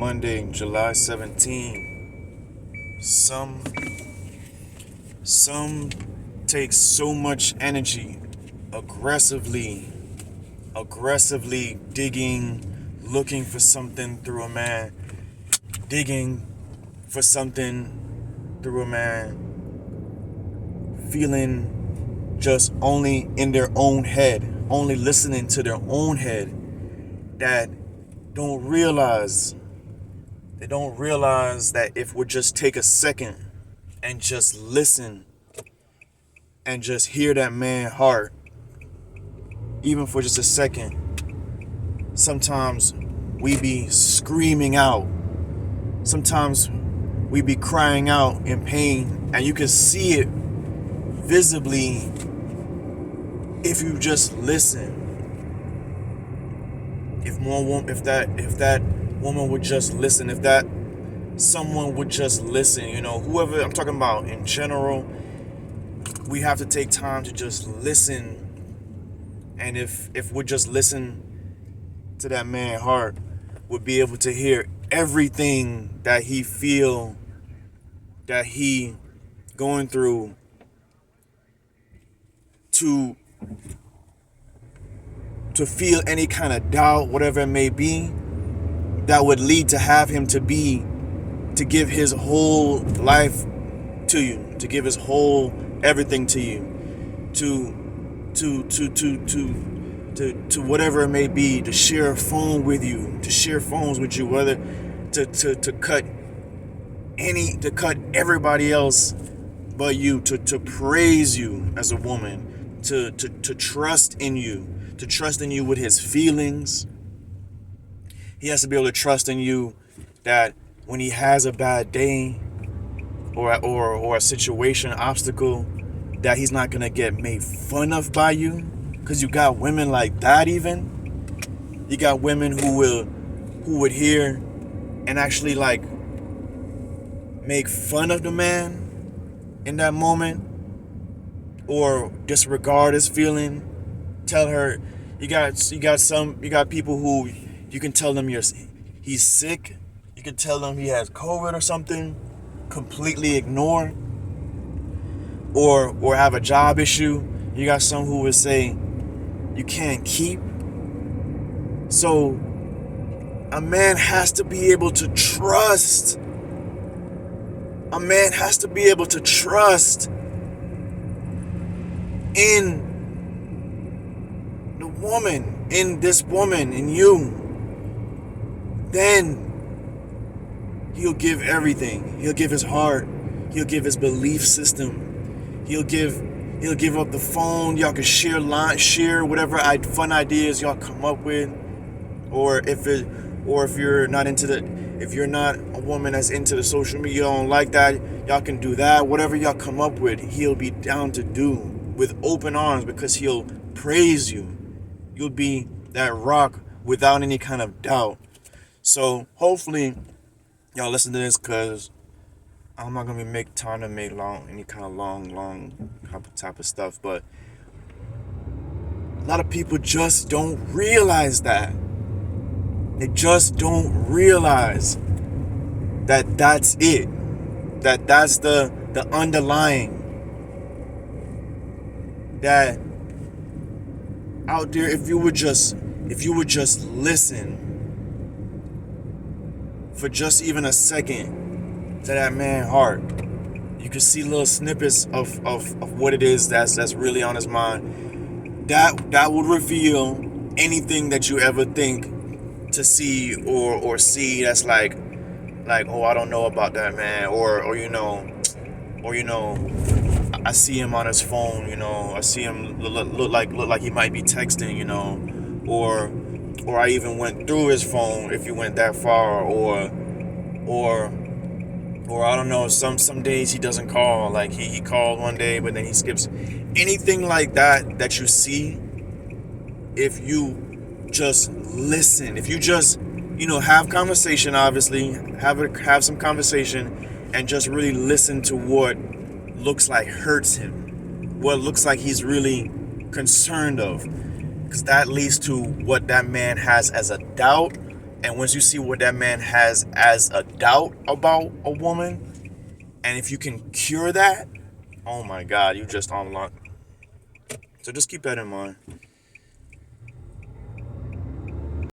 Monday, July 17. Some take so much energy aggressively digging, looking for something through a man, digging for something through a man, feeling just only in their own head, only listening to their own head, that don't realize that if we just take a second and just listen and just hear that man's heart, even for just a second, sometimes we be screaming out. Sometimes we be crying out in pain, and you can see it visibly if you just listen. If that woman would just listen, if that someone would just listen, whoever I'm talking about in general, we have to take time to just listen. And if we just listen to that man's heart, we'll be able to hear everything that he feel, that he going through, to feel any kind of doubt, whatever it may be, that would lead to have him to give his whole life to you, to give his whole everything to you, to whatever it may be, to share a phone with you, to share phones with you, whether to cut everybody else but you, to praise you as a woman, to trust in you, with his feelings. He has to be able to trust in you that when he has a bad day or a situation, obstacle, that he's not gonna get made fun of by you. Because you got women like that. Even you got women who would hear and actually like make fun of the man in that moment, or disregard his feeling. Tell her you got people who you can tell them he's sick. You can tell them he has COVID or something, completely ignore, or have a job issue. You got some who would say you can't keep. So a man has to be able to trust. A man has to be able to trust in the woman, in this woman, in you. Then he'll give everything. He'll give his heart. He'll give his belief system. He'll give up the phone. Y'all can share whatever fun ideas y'all come up with. Or if you're not a woman that's into the social media, y'all don't like that, y'all can do that. Whatever y'all come up with, he'll be down to do with open arms, because he'll praise you. You'll be that rock without any kind of doubt. So hopefully y'all listen to this, because I'm not gonna make any kind of long type of stuff. But a lot of people just don't realize that. They just don't realize that that's it. That's the underlying. That out there, if you would just listen for just even a second to that man's heart, you can see little snippets of what it is that's really on his mind. That would reveal anything that you ever think to see or see that's like, oh, I don't know about that man, or I see him on his phone, I see him look like he might be texting, or I even went through his phone if you went that far, or I don't know, some days he doesn't call, like he called one day but then he skips. Anything like that you see, if you just listen, if you just have conversation, obviously have some conversation, and just really listen to what looks like hurts him, what looks like he's really concerned of, because that leads to what that man has as a doubt, And once you see what that man has as a doubt about a woman, and if you can cure that, oh my God, you just unlocked. So just keep that in mind.